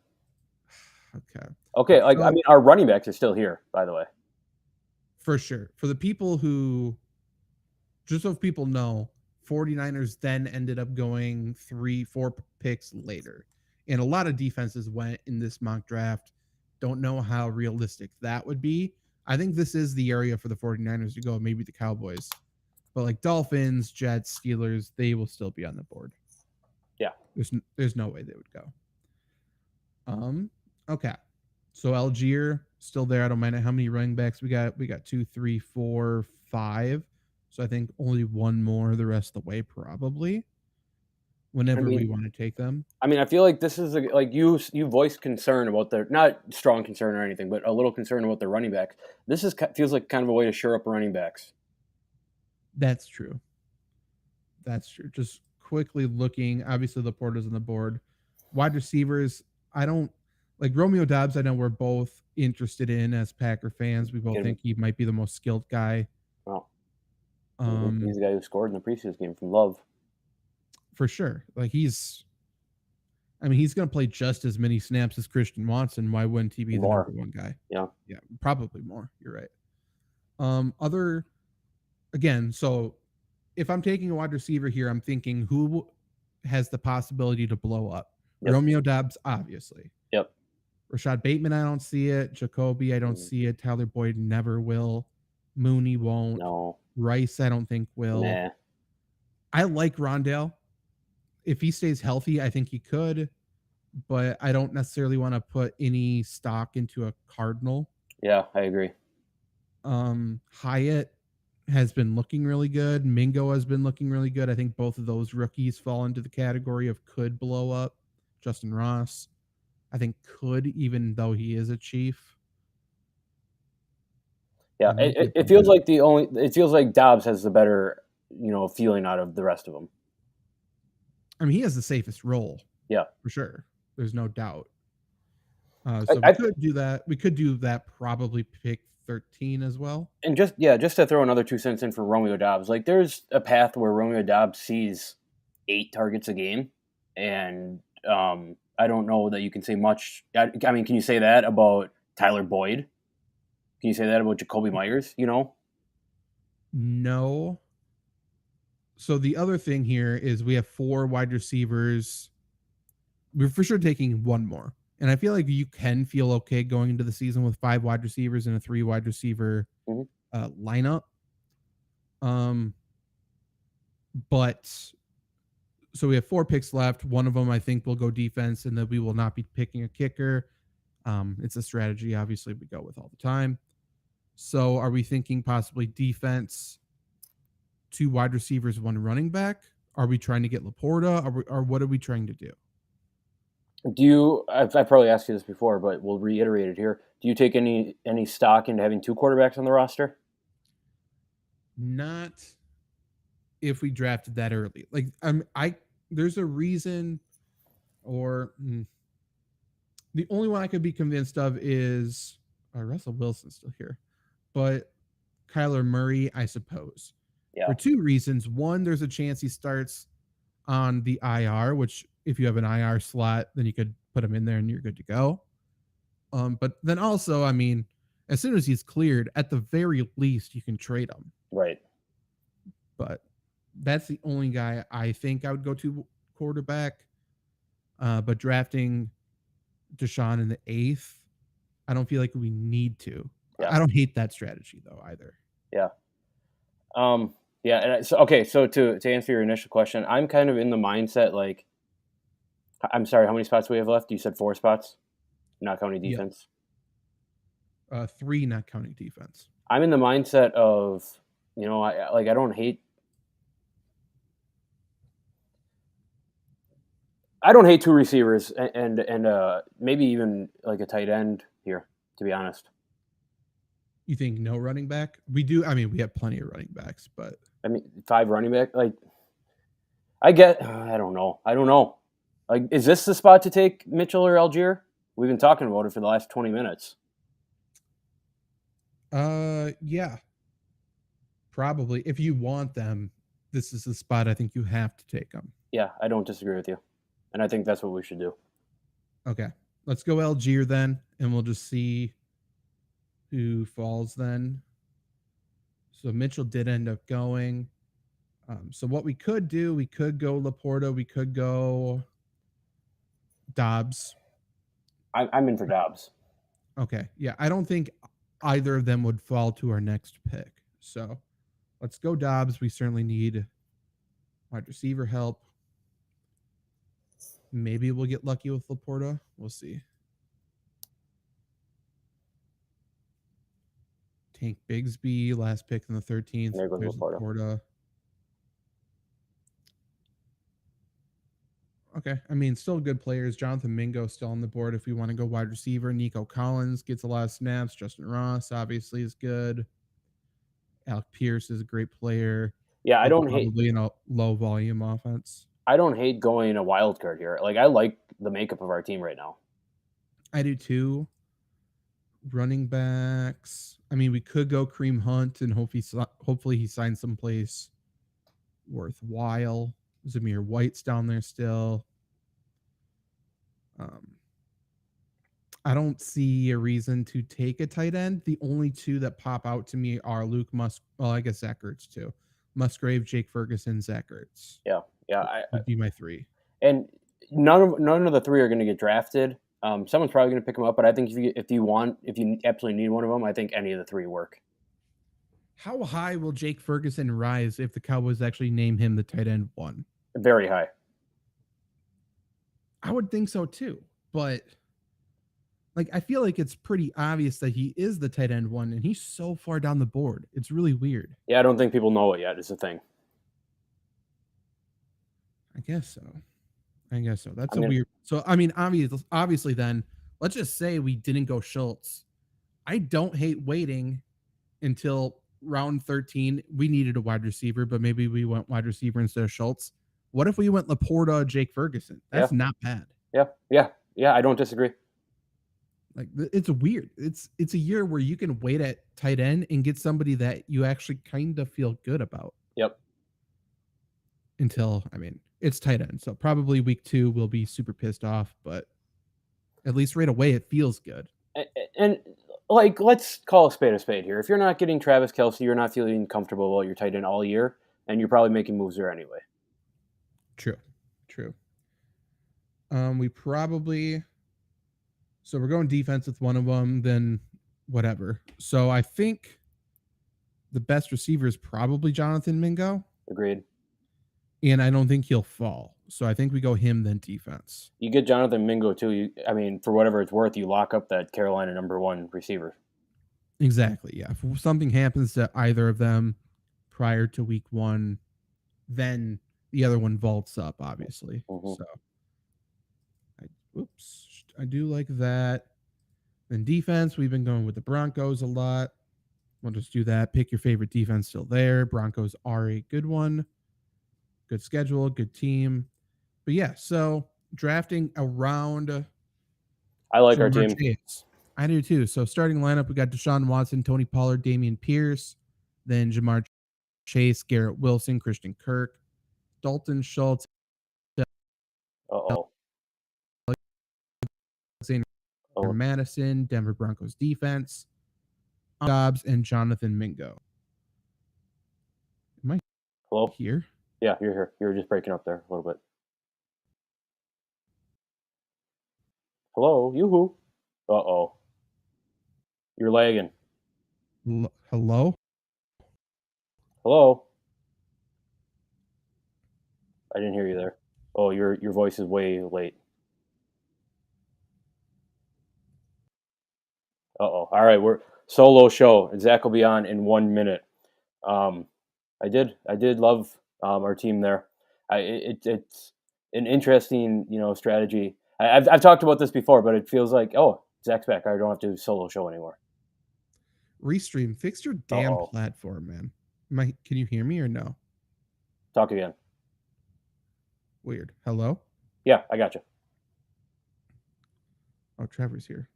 Okay. Like, so, I mean, our running backs are still here, by the way. For sure. For the people who, just so people know, 49ers then ended up going 3-4 picks later. And a lot of defenses went in this mock draft. Don't know how realistic that would be. I think this is the area for the 49ers to go, maybe the Cowboys. But like Dolphins, Jets, Steelers, they will still be on the board. Yeah. There's no way they would go. Okay. So Algier still there. I don't mind it. How many running backs we got? We got 2, 3, 4, 5. So I think only one more the rest of the way, probably. Whenever we want to take them. I mean, I feel like this is like you voiced concern about their, not strong concern or anything, but a little concern about their running backs. This feels like kind of a way to shore up running backs. That's true. Just quickly looking, obviously Laporta's on the board. Wide receivers, I don't like Romeo Doubs. I know we're both interested in as Packer fans. We both think he might be the most skilled guy. Well, he's the guy who scored in the preseason game from Love. For sure. Like he's going to play just as many snaps as Christian Watson. Why wouldn't he be the number one guy? Yeah, probably more. You're right. Again, so if I'm taking a wide receiver here, I'm thinking who has the possibility to blow up. Yep. Romeo Doubs, obviously. Yep. Rashad Bateman, I don't see it. Jacoby, I don't see it. Tyler Boyd never will. Mooney won't. No. Rice, I don't think will. Nah. I like Rondale. If he stays healthy, I think he could, but I don't necessarily want to put any stock into a Cardinal. Yeah, I agree. Hyatt has been looking really good. Mingo has been looking really good. I think both of those rookies fall into the category of could blow up. Justin Ross, I think could, even though he is a Chief. Yeah, it feels like it feels like Dobbs has the better, feeling out of the rest of them. I mean, he has the safest role. Yeah, for sure. There's no doubt. So we could do that. We could do that. Probably pick 13 as well. And just to throw another 2 cents in for Romeo Doubs, like there's a path where Romeo Doubs sees 8 targets a game, and I don't know that you can say much. I mean, can you say that about Tyler Boyd? Can you say that about Jacoby Myers? No. So the other thing here is we have 4 wide receivers. We're for sure taking one more. And I feel like you can feel okay going into the season with 5 wide receivers and a 3 wide receiver lineup. But so we have 4 picks left. One of them I think will go defense, and that we will not be picking a kicker. It's a strategy, obviously, we go with all the time. So are we thinking possibly defense, 2 wide receivers, 1 running back? Are we trying to get Laporta? Or what are we trying to do? Do you? I've probably asked you this before, but we'll reiterate it here. Do you take any stock into having two quarterbacks on the roster? Not if we drafted that early. Like there's a reason, or the only one I could be convinced of is Russell Wilson's still here, but Kyler Murray, I suppose, Yeah. for two reasons. One, there's a chance he starts on the IR, which if you have an IR slot, then you could put him in there and you're good to go. But then also, I mean, as soon as he's cleared, at the very least, you can trade him. Right. But that's the only guy I think I would go to quarterback. But drafting Deshaun in the 8th, I don't feel like we need to. Yeah. I don't hate that strategy though either. Yeah. Yeah. And so to answer your initial question, I'm kind of in the mindset like, I'm sorry, how many spots do we have left? You said 4 spots, not counting defense. Yeah. 3, not counting defense. I'm in the mindset of, I don't hate. I don't hate 2 receivers and maybe even like a tight end here, to be honest. You think no running back? We do. I mean, we have plenty of running backs, but 5 running back. Like, I don't know. Like, is this the spot to take Mitchell or Algier? We've been talking about it for the last 20 minutes. Yeah, probably. If you want them, this is the spot I think you have to take them. Yeah, I don't disagree with you, and I think that's what we should do. Okay, let's go Algier then, and we'll just see who falls then. So Mitchell did end up going. So what we could do, we could go Laporta, we could go Dobbs. I'm in for Dobbs. Okay, yeah, I don't think either of them would fall to our next pick. So let's go Dobbs. We certainly need wide receiver help. Maybe we'll get lucky with Laporta. We'll see. Tank Bigsby, last pick in the 13th. There goes Laporta. Okay. I mean, still good players. Jonathan Mingo still on the board if we want to go wide receiver. Nico Collins gets a lot of snaps. Justin Ross obviously is good. Alec Pierce is a great player. Yeah, I don't hate probably in a low volume offense. I don't hate going a wild card here. Like, I like the makeup of our team right now. I do too. Running backs. I mean, we could go Kareem Hunt and hopefully he signs someplace worthwhile. Zamir White's down there still. I don't see a reason to take a tight end. The only 2 that pop out to me are I guess Zach Ertz too. Musgrave, Jake Ferguson, Zach Ertz. Yeah. Would be my 3. And none of the 3 are going to get drafted. Someone's probably going to pick them up, but I think if you absolutely need one of them, I think any of the 3 work. How high will Jake Ferguson rise if the Cowboys actually name him the tight end 1? Very high. I would think so too, but like I feel like it's pretty obvious that he is the tight end 1, and he's so far down the board. It's really weird. Yeah, I don't think people know it yet. It's a thing. I guess so. That's weird. So I mean, obviously, then let's just say we didn't go Schultz. I don't hate waiting until round 13. We needed a wide receiver, but maybe we went wide receiver instead of Schultz. What if we went Laporta, Jake Ferguson? That's not bad. Yeah. I don't disagree. Like, it's weird. It's a year where you can wait at tight end and get somebody that you actually kind of feel good about. Yep. Until, I mean, it's tight end. So probably week 2 we'll be super pissed off, but at least right away it feels good. And like, let's call a spade here. If you're not getting Travis Kelce, you're not feeling comfortable about your tight end all year, and you're probably making moves there anyway. True. We probably... So we're going defense with one of them, then whatever. So I think the best receiver is probably Jonathan Mingo. Agreed. And I don't think he'll fall. So I think we go him, then defense. You get Jonathan Mingo too. I mean, for whatever it's worth, you lock up that Carolina number 1 receiver. Exactly, yeah. If something happens to either of them prior to week 1, then the other one vaults up, obviously. Mm-hmm. So Oops. I do like that. Then defense, we've been going with the Broncos a lot. We'll just do that. Pick your favorite defense still there. Broncos are a good one. Good schedule, good team. But yeah, so drafting around I like our Jamar team. Chase. I do too. So starting lineup, we got Deshaun Watson, Tony Pollard, Damian Pierce, then Jamar Chase, Garrett Wilson, Christian Kirk, Dalton Schultz, Uh-oh. Alexander Oh, Madison, Denver Broncos defense, Dobbs, and Jonathan Mingo. Am I hello? here? Yeah, you're here. You were just breaking up there a little bit. Hello? Yoo-hoo. Uh-oh. You're lagging. Hello? Hello? I didn't hear you there. Oh, your voice is way late. Uh-oh. All right, we're solo show. And Zach will be on in 1 minute. I did love our team there. It's an interesting, strategy. I've talked about this before, but it feels like, oh, Zach's back. I don't have to do solo show anymore. Restream, fix your damn Uh-oh. platform, man. Can you hear me or no? Talk again. Weird. Hello? Yeah, I got you. Oh, Trevor's here.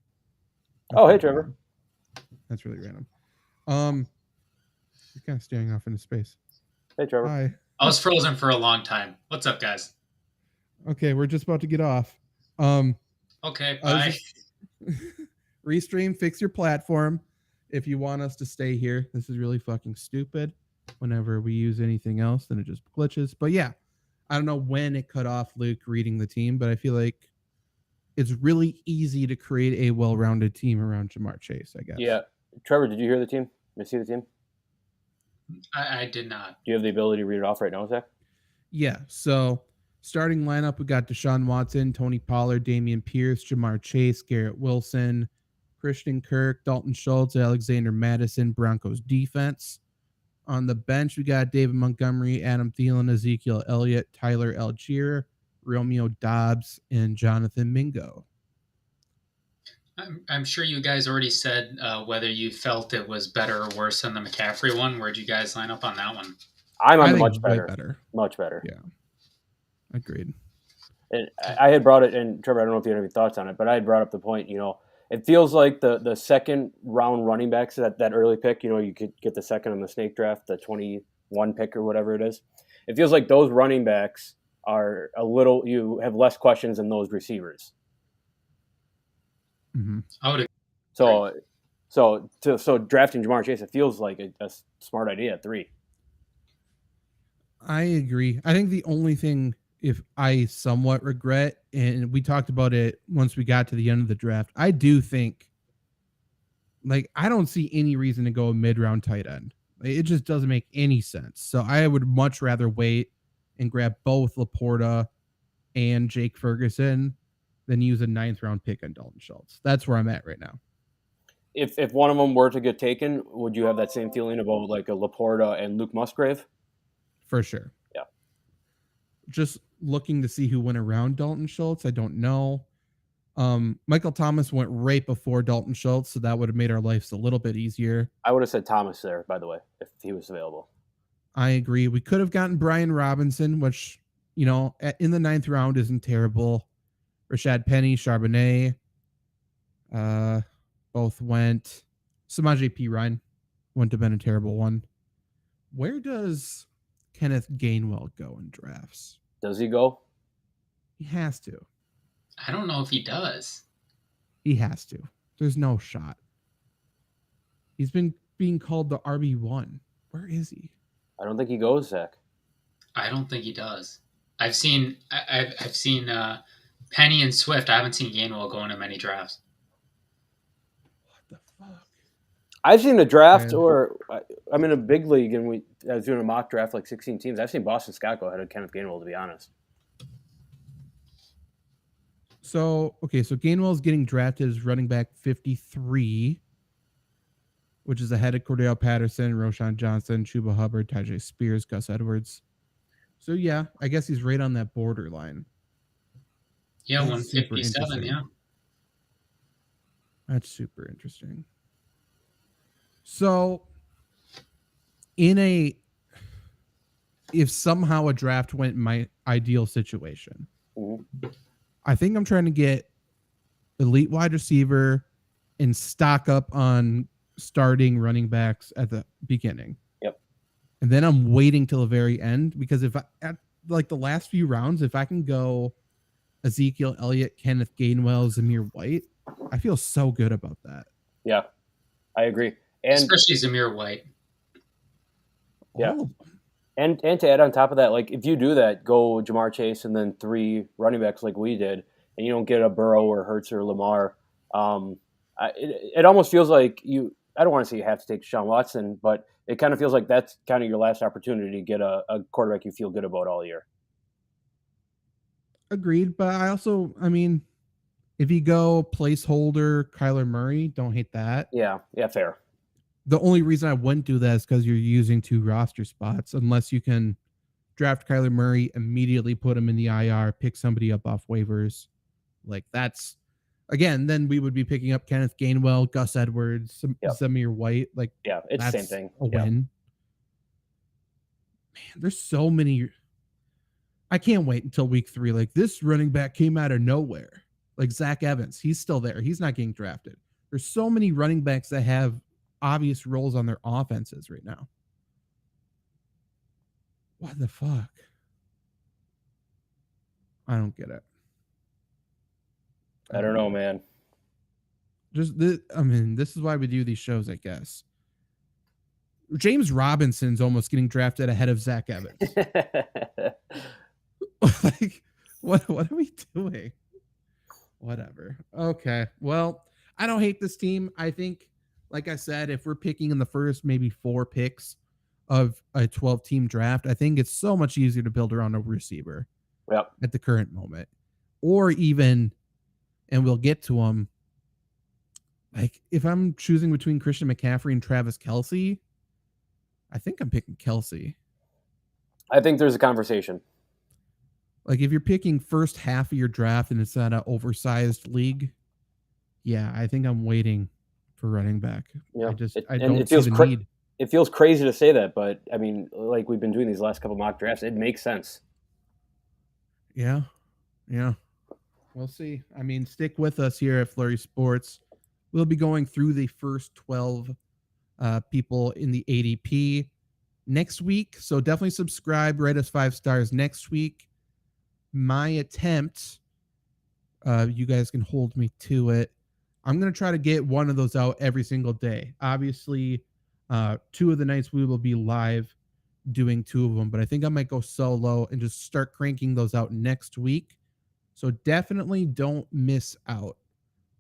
Oh, hey, Trevor. That's really random. He's kind of staring off into space. Hey, Trevor. Hi. I was frozen for a long time. What's up, guys? Okay, we're just about to get off. Okay, bye. Restream, fix your platform if you want us to stay here. This is really fucking stupid. Whenever we use anything else, then it just glitches. But yeah, I don't know when it cut off Luke reading the team, but I feel like it's really easy to create a well-rounded team around Jamar Chase, I guess. Yeah. Trevor, did you hear the team? Did you see the team? I did not. Do you have the ability to read it off right now, Zach? Yeah, so starting lineup, we got Deshaun Watson, Tony Pollard, Damian Pierce, Jamar Chase, Garrett Wilson, Christian Kirk, Dalton Schultz, Alexander Madison, Broncos defense. On the bench, we got David Montgomery, Adam Thielen, Ezekiel Elliott, Tyler Algier, Romeo Dobbs, and Jonathan Mingo. I'm sure you guys already said whether you felt it was better or worse than the McCaffrey one. Where'd you guys line up on that one? I'm on the think much better. Way better. Much better. Yeah. Agreed. And I had brought it, and Trevor, I don't know if you had any thoughts on it, but I had brought up the point, it feels like the second round running backs, that early pick, you could get the second on the snake draft, the 21 pick or whatever it is. It feels like those running backs are you have less questions than those receivers. Mm-hmm. I would agree. So drafting Jamar Chase, it feels like a smart idea at 3. I agree. I think the only thing, if I somewhat regret, and we talked about it once we got to the end of the draft, I do think, I don't see any reason to go a mid-round tight end. It just doesn't make any sense. So I would much rather wait and grab both Laporta and Jake Ferguson than use a 9th round pick on Dalton Schultz. That's where I'm at right now. If one of them were to get taken, would you have that same feeling about like a Laporta and Luke Musgrave? For sure. Yeah. Just looking to see who went around Dalton Schultz, I don't know. Michael Thomas went right before Dalton Schultz, so that would have made our lives a little bit easier. I would have said Thomas there, by the way, if he was available. I agree. We could have gotten Brian Robinson, which, in the 9th round isn't terrible. Rashad Penny, Charbonnet, both went. Samaje Perine wouldn't have been a terrible one. Where does Kenneth Gainwell go in drafts? Does he go? He has to. I don't know if he does. He has to. There's no shot. He's been being called the RB1. Where is he? I don't think he goes, Zach. I don't think he does. I've seen Penny and Swift. I haven't seen Gainwell go into many drafts. What the fuck? I've seen a draft, or I'm in a big league, and I was doing a mock draft, like 16 teams. I've seen Boston Scott go ahead of Kenneth Gainwell, to be honest. So Gainwell's getting drafted as running back 53, which is ahead of Cordell Patterson, Roshan Johnson, Chuba Hubbard, Tyjae Spears, Gus Edwards. So yeah, I guess he's right on that borderline. Yeah, That's super 157. interesting. Yeah. That's super interesting. So, if somehow a draft went my ideal situation, I think I'm trying to get elite wide receiver and stock up on starting running backs at the beginning. Yep. And then I'm waiting till the very end, because if I, at like the last few rounds, if I can go Ezekiel Elliott, Kenneth Gainwell, Zamir White, I feel so good about that. Yeah, I agree. And especially Zamir White. Yeah. All of them. And to add on top of that, like if you do that, go Jamar Chase and then 3 running backs like we did, and you don't get a Burrow or Hurts or Lamar, it almost feels like you. I don't want to say you have to take Deshaun Watson, but it kind of feels like that's kind of your last opportunity to get a quarterback you feel good about all year. Agreed, but I mean, if you go placeholder Kyler Murray, don't hate that. Yeah, fair. The only reason I wouldn't do that is because you're using 2 roster spots, unless you can draft Kyler Murray, immediately put him in the IR, pick somebody up off waivers. Like that's, again, then we would be picking up Kenneth Gainwell, Gus Edwards, Zamir White. Like, yeah, it's the same that's thing. A win. Man, there's so many. I can't wait until week 3. Like, this running back came out of nowhere. Like Zach Evans, he's still there. He's not getting drafted. There's so many running backs that have obvious roles on their offenses right now. What the fuck? I don't get it. I don't know, man. Just this is why we do these shows, I guess. James Robinson's almost getting drafted ahead of Zach Evans. Like, what are we doing? Whatever. Okay. Well, I don't hate this team. I think, like I said, if we're picking in the first maybe 4 picks of a 12-team draft, I think it's so much easier to build around a receiver. Yep. At the current moment. Or even, and we'll get to them, like if I'm choosing between Christian McCaffrey and Travis Kelce, I think I'm picking Kelce. I think there's a conversation. Like if you're picking first half of your draft and it's not an oversized league, yeah, I think I'm waiting for running back. Yeah. I don't see the need. It feels crazy to say that, but I mean, like we've been doing these last couple mock drafts, it makes sense. Yeah. We'll see. I mean, stick with us here at Flurry Sports. We'll be going through the first 12 people in the ADP next week. So definitely subscribe, rate us 5 stars next week. My attempt, you guys can hold me to it. I'm going to try to get one of those out every single day. Obviously, 2 of the nights we will be live doing 2 of them, but I think I might go solo and just start cranking those out next week. So definitely don't miss out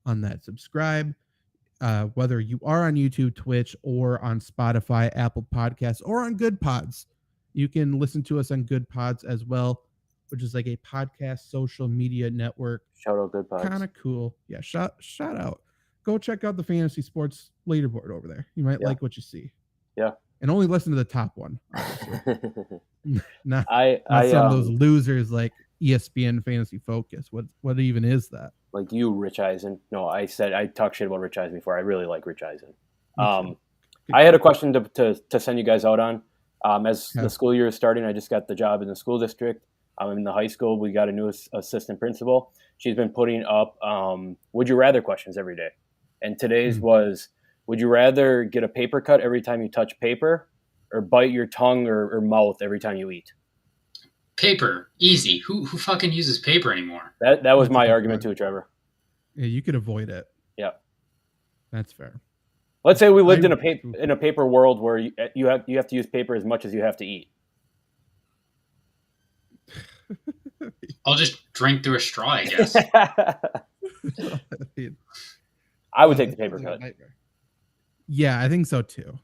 on that. Subscribe, whether you are on YouTube, Twitch, or on Spotify, Apple Podcasts, or on Good Pods. You can listen to us on Good Pods as well, which is like a podcast social media network. Shout out Good Pods. Kind of cool. Yeah, shout out. Go check out the Fantasy Sports leaderboard over there. You might like what you see. Yeah. And only listen to the top one, obviously. not I some of those losers like ESPN Fantasy Focus. What even is that? Like you, Rich Eisen. No, I talked shit about Rich Eisen before. I really like Rich Eisen. I had a question to send you guys out on. As the school year is starting, I just got the job in the school district. I'm in the high school. We got a new assistant principal. She's been putting up would you rather questions every day. And today's was, would you rather get a paper cut every time you touch paper or bite your tongue or mouth every time you eat? Paper. Easy. Who fucking uses paper anymore? That was my argument too, Trevor. Yeah, you could avoid it. Yeah. That's fair. Let's say we lived in a paper world where you have to use paper as much as you have to eat. I'll just drink through a straw, I guess. I would take the paper cut. Yeah, I think so too.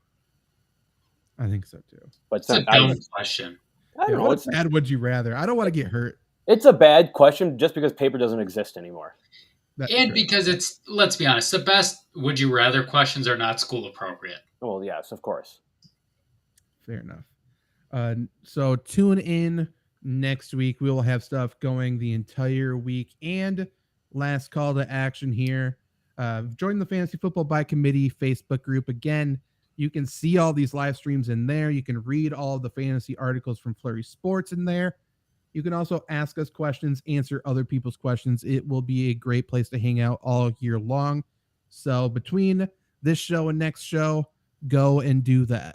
But it's a dumb question. I don't know. What's bad would you rather? I don't want to get hurt. It's a bad question just because paper doesn't exist anymore. Because it's, let's be honest, the best would you rather questions are not school appropriate. Well, yes, of course. Fair enough. So tune in next week. We will have stuff going the entire week. And last call to action here. Join the Fantasy Football by Committee Facebook group. Again, you can see all these live streams in there. You can read all of the fantasy articles from Flurry Sports in there. You can also ask us questions, answer other people's questions. It will be a great place to hang out all year long. So between this show and next show, go and do that.